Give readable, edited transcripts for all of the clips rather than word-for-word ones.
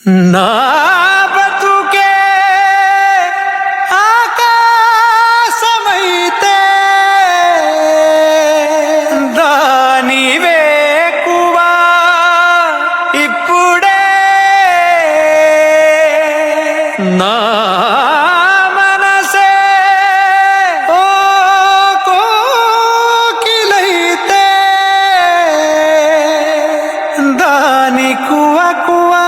నా బతుకే ఆకాశమైతే దాని వేకువా ఇప్పుడే నా మనసే ఓ కోకిలైతే దాని కువా కువా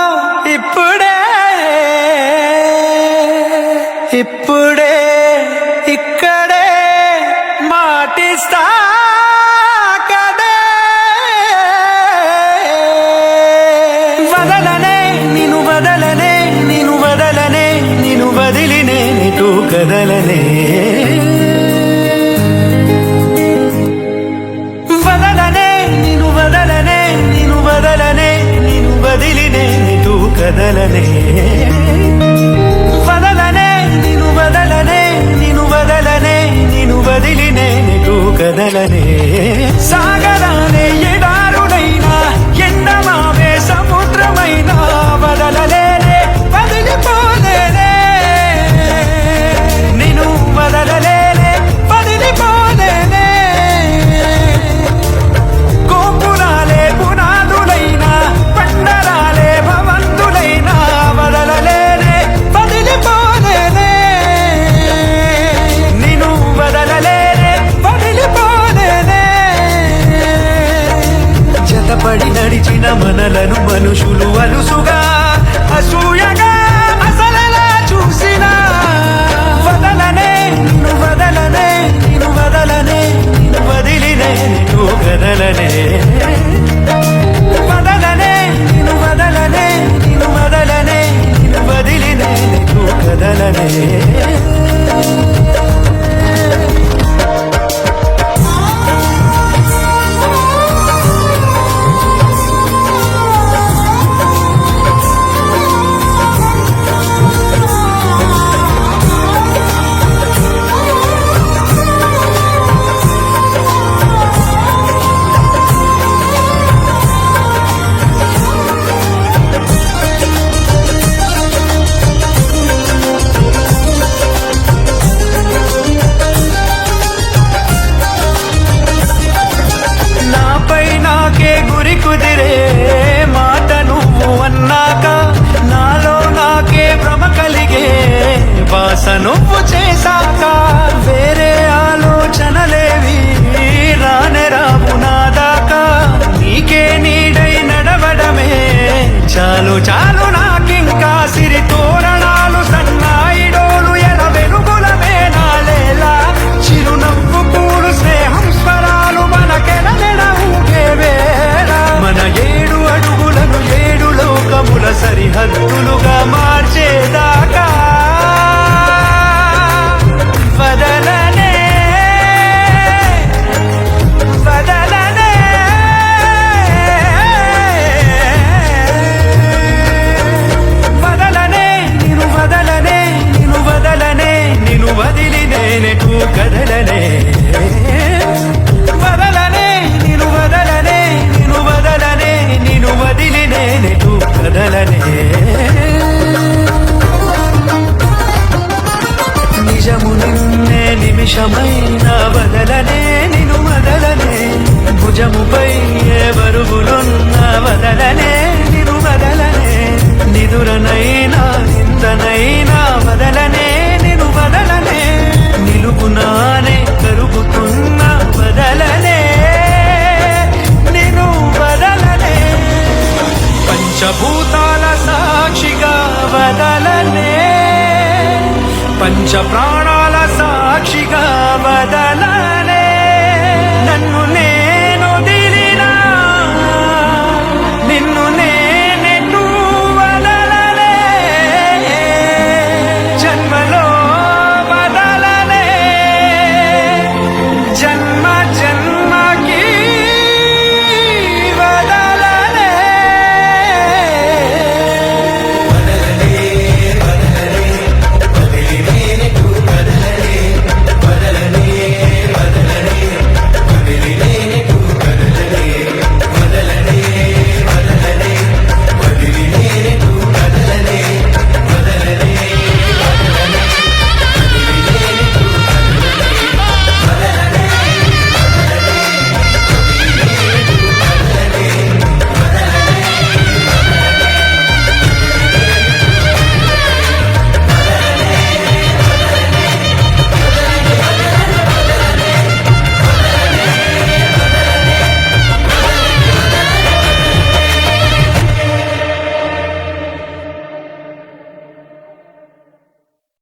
ఇప్పుడే ఇక్కడే మాటిస్తా కదే వదలనే నిన్ను వదలనే నిన్ను వదలనే నిన్ను వదిలి నేనెటూ కదలనే వదలనే నిన్ను వదలనే నిన్ను వదలనే నిన్ను వదిలి నేనెటూ కదలనే కదలనే సాగరానే ఎడారునైనా ఎండమావే సముద్రమైనా వదలలేనే వదిలిపోలేనే నిన్ను వదలలేనే వదిలిపోలేనే గోపురాలే పునాదులైనా పండరాలే భవంతులైనా వదలలేనే వదిలిపోలేనే నిన్ను వదలలే జతపడి నడిచిన మనలను మనుషులు అలుసుగా అసూయగా అసలలా చూసిన వదలనే నిన్ను వదలనే నిన్ను వదలనే నిన్ను వదిలినే నిన్ను కదలనే వదలనే నిన్ను వదలనే నిన్ను వదలనే నిన్ను వదిలినే నిన్ను కదలనే కుదిరే మాట నువ్వు అన్నాక నాలో నాకే భ్రమ కలిగే బాస నువ్వు చేశాక వేరే ఆలోచనలేవి రానే రావు నా దాకా నీకే నీడై నడవడమే చాలు చాలు నాకింకా సిరి తోరణాలు సన్నాయిడోలు ఎల వెలుగులమే నాలేలా చిరునవ్వు పూలు స్నేహం స్వరాలు మనకెల ఊగేవే మన 7 అడుగులను 7 లోకముల సరిహద్దులుగా మార్చేదాకా వదలనే వదలనే వదలనే నిన్ను వదలనే నిన్ను వదలనే నిన్ను వదిలి నేనెటూ కదలనే నిజము నిన్నే నిమిషమైన వదలనే నిన్ను వదలనే భుజముపై ఏ బరువులున్న వదలనే నిన్ను వదలనే నిదురనైనా నిందనైనా వదలనే నిన్ను వదలనే నిలుపునానే కరుగుతున్న వదలనే నిన్ను వదలనే పంచభూతాల సాక్షిగా వదలనే పంచ ప్రాణాల సాక్షిగా వదలనే నన్ను